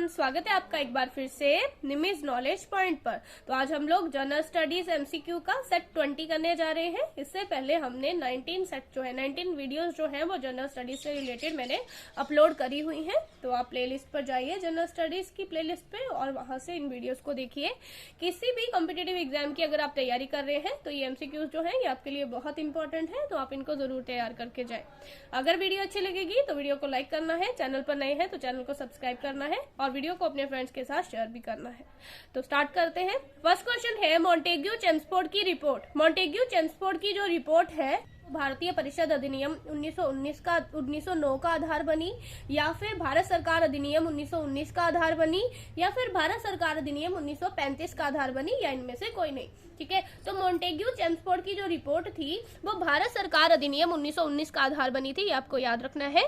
Everyone, स्वागत है आपका एक बार फिर से निमिज नॉलेज पॉइंट पर। तो आज हम लोग जनरल स्टडीज एमसीक्यू का सेट 20 करने जा रहे हैं। इससे पहले हमने 19 वीडियोस जो हैं वो जनरल स्टडीज से रिलेटेड मैंने अपलोड करी हुई हैं। तो आप प्लेलिस्ट पर जाइए, जनरल स्टडीज की प्लेलिस्ट पे, और वहां से इन वीडियोस को देखिए। किसी भी कॉम्पिटेटिव एग्जाम की अगर आप तैयारी कर रहे हैं तो ये एमसीक्यूज जो है ये आपके लिए बहुत इंपॉर्टेंट है, तो आप इनको जरूर तैयार करके जाए। अगर वीडियो अच्छी लगेगी तो वीडियो को लाइक करना है, चैनल पर नए हैं तो चैनल को सब्सक्राइब करना है और वीडियो को अपने फ्रेंड्स के साथ शेयर भी करना है। तो स्टार्ट करते हैं। फर्स्ट क्वेश्चन है मॉन्टेग्यू चेम्सफोर्ड की रिपोर्ट। मॉन्टेग्यू चेम्सफोर्ड की जो रिपोर्ट है भारतीय परिषद अधिनियम 1909 का आधार बनी, या फिर भारत सरकार अधिनियम 1919 का आधार बनी, या फिर भारत सरकार अधिनियम 1935 का आधार बनी, या इनमें से कोई नहीं। ठीक है, तो मॉन्टेग्यू चेम्सफोर्ड की जो रिपोर्ट थी वो भारत सरकार अधिनियम 1919 का आधार बनी थी। ये आपको याद रखना है।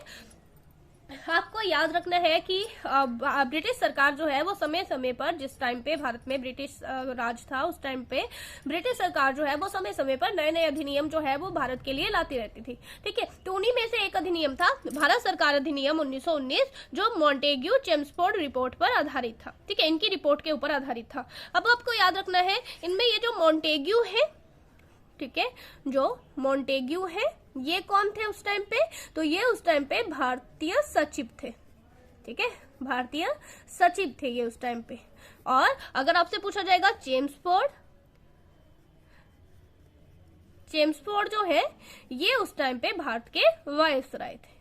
आपको याद रखना है कि ब्रिटिश सरकार जो है वो समय समय पर, जिस टाइम पे भारत में ब्रिटिश राज था उस टाइम पे ब्रिटिश सरकार जो है वो समय समय पर नए नए अधिनियम जो है वो भारत के लिए लाती रहती थी। ठीक है, तो उन्हीं में से एक अधिनियम था भारत सरकार अधिनियम 1919, जो मॉन्टेग्यू चेम्सफोर्ड रिपोर्ट पर आधारित था। ठीक है, इनकी रिपोर्ट के ऊपर आधारित था। अब आपको याद रखना है इनमें ये जो मॉन्टेग्यू है, ठीक है, जो मॉन्टेग्यू है ये कौन थे उस टाइम पे? तो ये उस टाइम पे भारतीय सचिव थे। ठीक है, भारतीय सचिव थे ये उस टाइम पे। और अगर आपसे पूछा जाएगा चेम्सफोर्ड जो है ये उस टाइम पे भारत के वायसराय थे।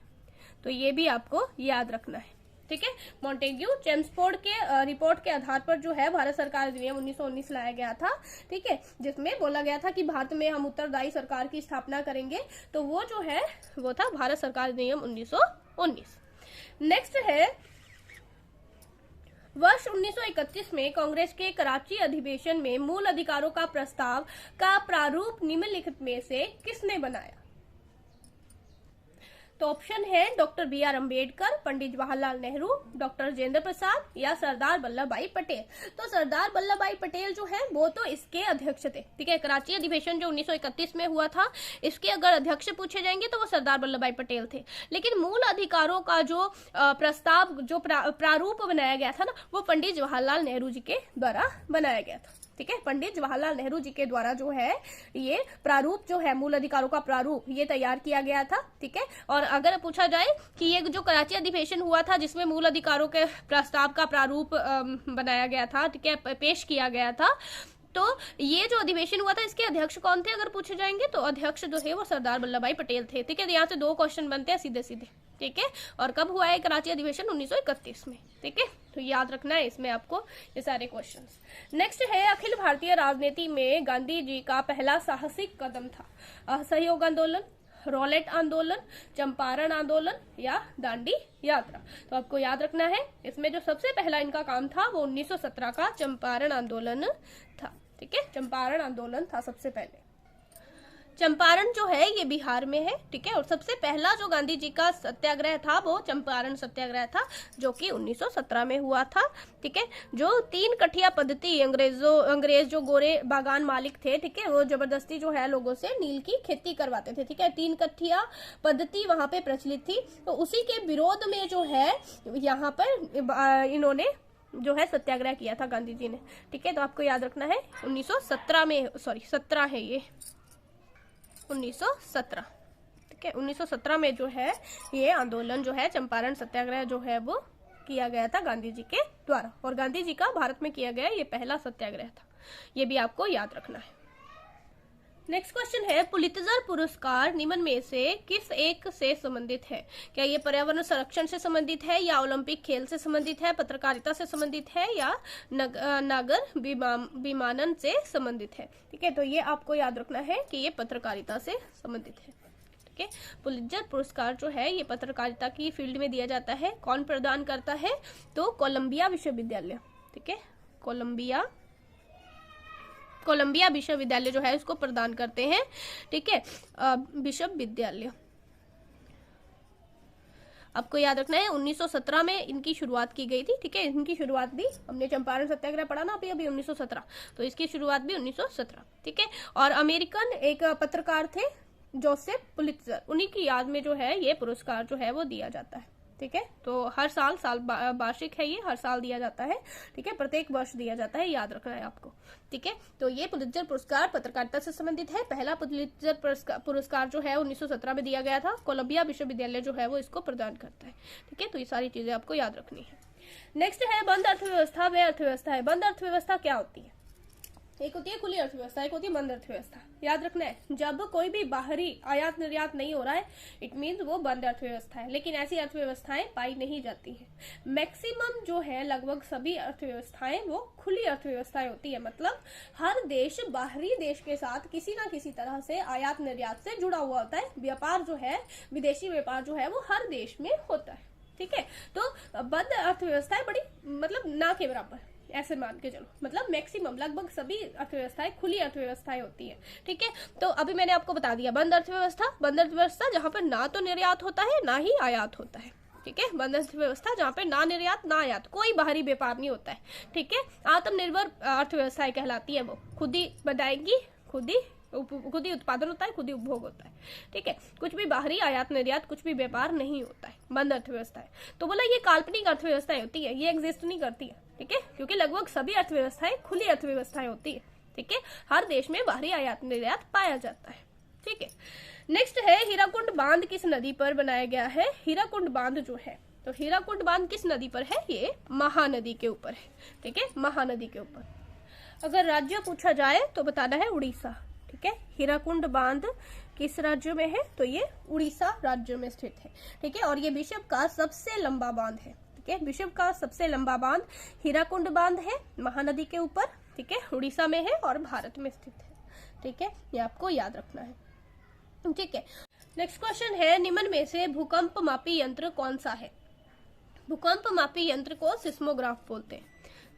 तो ये भी आपको याद रखना है। ठीक है, मॉन्टेग्यू चेम्सफोर्ड के रिपोर्ट के आधार पर जो है भारत सरकार अधिनियम 1919 लाया गया था। ठीक है, जिसमें बोला गया था कि भारत में हम उत्तरदायी सरकार की स्थापना करेंगे। तो वो जो है वो था भारत सरकार अधिनियम 1919। नेक्स्ट है, वर्ष 1931 में कांग्रेस के कराची अधिवेशन में मूल अधिकारों का प्रस्ताव का प्रारूप निम्नलिखित में से किसने बनाया? तो ऑप्शन है doctor B R. Ambedkar, Pandit Jawaharlal Nehru, doctor Rajendra Prasad, या सरदार वल्लभ भाई पटेल। तो सरदार वल्लभ भाई पटेल जो है वो तो इसके अध्यक्ष थे। ठीक है, कराची अधिवेशन जो 1931 में हुआ था इसके अगर अध्यक्ष पूछे जाएंगे तो वो सरदार वल्लभ भाई पटेल थे। लेकिन मूल अधिकारों का जो प्रस्ताव, जो प्रारूप बनाया गया था ना, वो पंडित जवाहरलाल नेहरू जी के द्वारा बनाया गया था। ठीक है, पंडित जवाहरलाल नेहरू जी के द्वारा जो है ये प्रारूप जो है, मूल अधिकारों का प्रारूप, ये तैयार किया गया था। ठीक है, और अगर पूछा जाए कि ये जो कराची अधिवेशन हुआ था जिसमें मूल अधिकारों के प्रस्ताव का प्रारूप बनाया गया था, ठीक है, पेश किया गया था, तो ये जो अधिवेशन हुआ था इसके अध्यक्ष कौन थे अगर पूछे जाएंगे तो अध्यक्ष जो थे वो सरदार वल्लभ भाई पटेल थे। ठीक है, यहाँ से 2 क्वेश्चन बनते हैं सीधे सीधे। ठीक है, और कब हुआ है कराची अधिवेशन? 1931 में। ठीक है, तो याद रखना है इसमें आपको ये सारे क्वेश्चंस। नेक्स्ट है, अखिल भारतीय राजनीति में गांधी जी का पहला साहसिक कदम था। असहयोग आंदोलन, रॉलेट आंदोलन, चंपारण आंदोलन, या दांडी यात्रा। तो आपको याद रखना है इसमें जो सबसे पहला इनका काम था वो 1917 का चंपारण आंदोलन था। ठीक है, चंपारण आंदोलन था सबसे पहले। चंपारण जो है ये बिहार में है। ठीक है, और सबसे पहला जो गांधी जी का सत्याग्रह था वो चंपारण सत्याग्रह था, जो कि 1917 में हुआ था। ठीक है, जो 3 कठिया पद्धति अंग्रेज जो गोरे बागान मालिक थे, ठीक है, वो जबरदस्ती जो है लोगों से नील की खेती करवाते थे। ठीक है, 3 कठिया पद्धति वहां पे प्रचलित थी। तो उसी के विरोध में जो है यहाँ पर इन्होंने जो है सत्याग्रह किया था गांधी जी ने। ठीक है, तो आपको याद रखना है 1917 में, सॉरी 17 है ये, 1917। ठीक है, 1917 में जो है ये आंदोलन जो है चंपारण सत्याग्रह जो है वो किया गया था गांधी जी के द्वारा, और गांधी जी का भारत में किया गया ये पहला सत्याग्रह था। ये भी आपको याद रखना है। नेक्स्ट क्वेश्चन है, पुलित्जर पुरस्कार निम्न में से किस एक से संबंधित है? क्या ये पर्यावरण संरक्षण से संबंधित है, या ओलंपिक खेल से संबंधित है, पत्रकारिता से संबंधित है, या नागर विमानन से संबंधित है? ठीक है, तो ये आपको याद रखना है कि ये पत्रकारिता से संबंधित है। ठीक है, पुलित्जर पुरस्कार जो है ये पत्रकारिता की फील्ड में दिया जाता है। कौन प्रदान करता है? तो कोलंबिया विश्वविद्यालय। ठीक है, कोलंबिया विश्वविद्यालय जो है इसको प्रदान करते हैं। ठीक है, विश्वविद्यालय आपको याद रखना है 1917 में इनकी शुरुआत की गई थी। ठीक है, इनकी शुरुआत भी हमने चंपारण सत्याग्रह पढ़ा ना अभी 1917, तो इसकी शुरुआत भी 1917। ठीक है, और अमेरिकन एक पत्रकार थे जोसेफ पुलित्जर, उन्हीं की याद में जो है ये पुरस्कार जो है वो दिया जाता है। ठीक है। तो हर साल वार्षिक है, ये हर साल दिया जाता है, ठीक है, प्रत्येक वर्ष दिया जाता है, याद रखना है आपको, ठीक है। तो ये पुलित्जर पुरस्कार पत्रकारिता से संबंधित है। पहला पुलित्जर पुरस्कार जो है 1917 में दिया गया था। कोलंबिया विश्वविद्यालय जो है वो इसको प्रदान करता है, ठीक है। तो ये सारी चीजें आपको याद रखनी है। नेक्स्ट है बंद अर्थव्यवस्था व अर्थव्यवस्था है। बंद अर्थव्यवस्था क्या होती है? एक होती है खुली अर्थव्यवस्था, एक होती है बंद अर्थव्यवस्था। याद रखना है, जब कोई भी बाहरी आयात निर्यात नहीं हो रहा है, इट मीन्स वो बंद अर्थव्यवस्था है। लेकिन ऐसी अर्थव्यवस्थाएं पाई नहीं जाती है। मैक्सिमम जो है लगभग सभी अर्थव्यवस्थाएं वो खुली अर्थव्यवस्थाएं होती है। मतलब हर देश बाहरी देश के साथ किसी ना किसी तरह से आयात निर्यात से जुड़ा हुआ होता है। व्यापार जो है, विदेशी व्यापार जो है वो हर देश में होता है, ठीक है। तो बंद अर्थव्यवस्थाएं बड़ी मतलब ना के बराबर, ऐसे मान के चलो, मतलब मैक्सिमम लगभग सभी अर्थव्यवस्थाएं खुली अर्थव्यवस्थाएं होती है, ठीक है। तो अभी मैंने आपको बता दिया बंद अर्थव्यवस्था जहां पर ना तो निर्यात होता है ना ही आयात होता है, ठीक है। बंद अर्थव्यवस्था जहां पे ना निर्यात ना आयात, कोई बाहरी व्यापार नहीं होता है, ठीक है। आत्मनिर्भर अर्थव्यवस्थाएं कहलाती है, वो खुद ही बनाएंगी, खुद ही उत्पादन होता है, खुद ही उपभोग होता है, ठीक है। कुछ भी बाहरी आयात निर्यात, कुछ भी व्यापार नहीं होता है, बंद अर्थव्यवस्था है। तो बोला ये काल्पनिक अर्थव्यवस्थाएं होती है, ये एग्जिस्ट नहीं करती है, ठीक है, क्योंकि लगभग सभी अर्थव्यवस्थाएं खुली अर्थव्यवस्थाएं होती है, ठीक है। हर देश में बाहरी आयात निर्यात पाया जाता है, ठीक है। नेक्स्ट है हीराकुंड बांध किस नदी पर बनाया गया है? हीराकुंड बांध जो है, तो हीराकुंड बांध किस नदी पर है? ये महानदी के ऊपर है, ठीक है, महानदी के ऊपर। अगर राज्य पूछा जाए तो बताना है उड़ीसा, ठीक है। हीराकुंड बांध किस राज्य में है? तो ये उड़ीसा राज्य में स्थित है, ठीक है। और ये विश्व का सबसे लंबा बांध है, ठीक है। विश्व का सबसे लंबा बांध हीराकुंड बांध है, महानदी के ऊपर, ठीक है, उड़ीसा में है और भारत में स्थित है, ठीक है। ये आपको याद रखना है, ठीक है। नेक्स्ट क्वेश्चन है निम्न में से भूकंप मापी यंत्र कौन सा है? भूकंप मापी यंत्र को सिस्मोग्राफ बोलते हैं,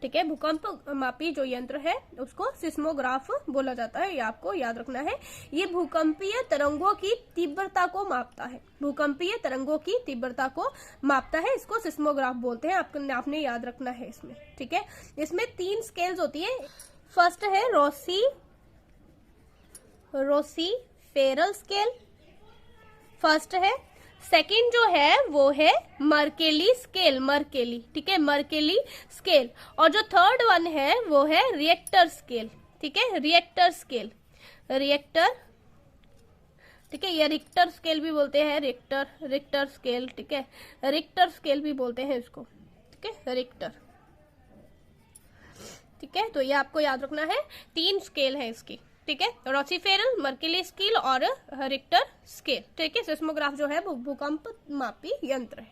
ठीक है। भूकंप मापी जो यंत्र है उसको सिस्मोग्राफ बोला जाता है, ये आपको याद रखना है। ये भूकंपीय तरंगों की तीव्रता को मापता है, भूकंपीय तरंगों की तीव्रता को मापता है, इसको सिस्मोग्राफ बोलते हैं, आपने याद रखना है इसमें, ठीक है। इसमें 3 स्केल्स होती है। फर्स्ट है रोसी फेरल स्केल, फर्स्ट है। सेकंड जो है वो है मर्केली स्केल, मर्केली, ठीक है, मर्केली स्केल। और जो थर्ड वन है वो है रिएक्टर स्केल, ठीक है, रिएक्टर स्केल, रिएक्टर, ठीक है। ये रिक्टर स्केल भी बोलते हैं, रिक्टर स्केल, ठीक है, रिक्टर स्केल भी बोलते हैं इसको, ठीक है, रिक्टर, ठीक है। तो ये आपको याद रखना है, 3 स्केल है इसकी, ठीक है, रोसीफेरल, मर्केली स्केल और रिक्टर स्केल, ठीक है। सिस्मोग्राफ जो है वो भूकंप मापी यंत्र है।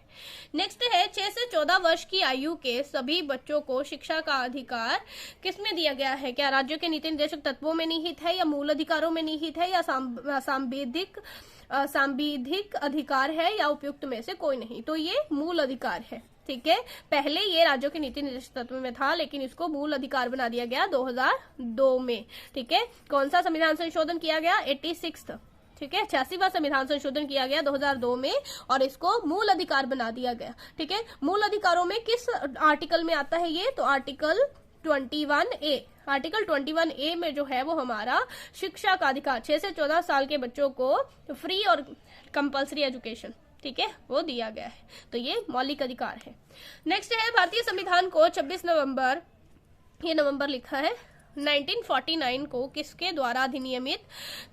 नेक्स्ट है 6 से 14 वर्ष की आयु के सभी बच्चों को शिक्षा का अधिकार किसमें दिया गया है? क्या राज्यों के नीति निर्देशक तत्वों में निहित है, या मूल अधिकारों में निहित है, या सांविधिक अधिकार है, या उपयुक्त में से कोई नहीं? तो ये मूल अधिकार है, ठीक है। पहले ये राज्यों के नीति निर्देशक तत्व में था, लेकिन इसको मूल अधिकार बना दिया गया 2002 में, ठीक है। कौन सा संविधान संशोधन किया गया? 86, ठीक है, 86वां संविधान संशोधन किया गया 2002 में और इसको मूल अधिकार बना दिया गया, ठीक है। मूल अधिकारों में किस आर्टिकल में आता है ये? तो आर्टिकल 21A, आर्टिकल 21A में जो है वो हमारा शिक्षा का अधिकार, 6 से 14 साल के बच्चों को फ्री और कंपल्सरी एजुकेशन, ठीक है, वो दिया गया है। तो ये मौलिक अधिकार है। नेक्स्ट है भारतीय संविधान को 26 नवंबर, ये नवंबर लिखा है, 1949 को किसके द्वारा अधिनियमित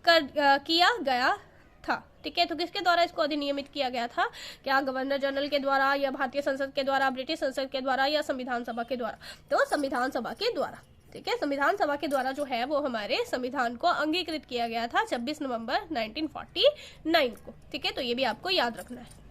किया गया था? ठीक है, तो किसके द्वारा इसको अधिनियमित किया गया था? क्या गवर्नर जनरल के द्वारा, या भारतीय संसद के द्वारा, ब्रिटिश संसद के द्वारा, या संविधान सभा के द्वारा? तो संविधान सभा के द्वारा, ठीक है। संविधान सभा के द्वारा जो है वो हमारे संविधान को अंगीकृत किया गया था 26 नवंबर 1949 को, ठीक है। तो ये भी आपको याद रखना है।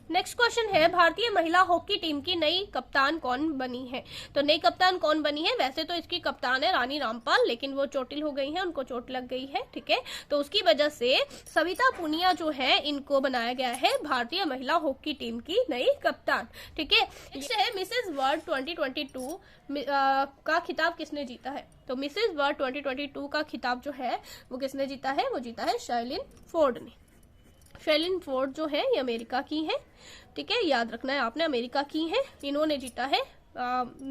नेक्स्ट क्वेश्चन है भारतीय महिला हॉकी टीम की नई कप्तान कौन बनी है? तो नई कप्तान कौन बनी है? वैसे तो इसकी कप्तान है रानी रामपाल, लेकिन वो चोटिल हो गई है, उनको चोट लग गई है, ठीक है। तो उसकी वजह से सविता पुनिया जो है इनको बनाया गया है भारतीय महिला हॉकी टीम की नई कप्तान, ठीक है। नेक्स्ट है मिसेज वर्ल्ड 2022 का खिताब किसने जीता है? तो मिसेज वर्ल्ड 2022 का खिताब जो है वो किसने जीता है? वो जीता है शर्लिन फोर्ड ने। शर्लिन फोर्ड जो है ये अमेरिका की है, ठीक है, याद रखना है आपने, अमेरिका की है। इन्होंने जीता है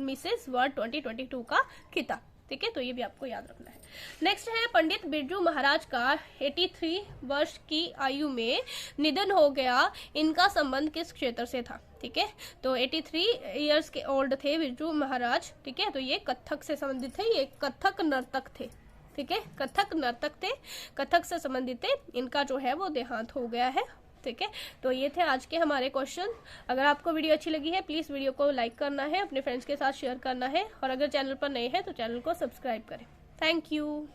मिसेस वर्ल्ड 2022 का खिताब, ठीक है, तो ये भी आपको याद रखना है। नेक्स्ट है पंडित बिरजू महाराज का 83 वर्ष की आयु में निधन हो गया, इनका संबंध किस क्षेत्र से था? ठीक है, तो 83 ईयर्स के ओल्ड थे बिरजू महाराज। ठीक है, तो ये कथक से संबंधित थे, ये कथक नर्तक थे। ठीक है, कथक नर्तक थे, कथक से संबंधित थे, इनका जो है वो देहांत हो गया है। ठीक है, तो ये थे आज के हमारे क्वेश्चन। अगर आपको वीडियो अच्छी लगी है प्लीज वीडियो को लाइक करना है, अपने फ्रेंड्स के साथ शेयर करना है, और अगर चैनल पर नए हैं तो चैनल को सब्सक्राइब करें। Thank you.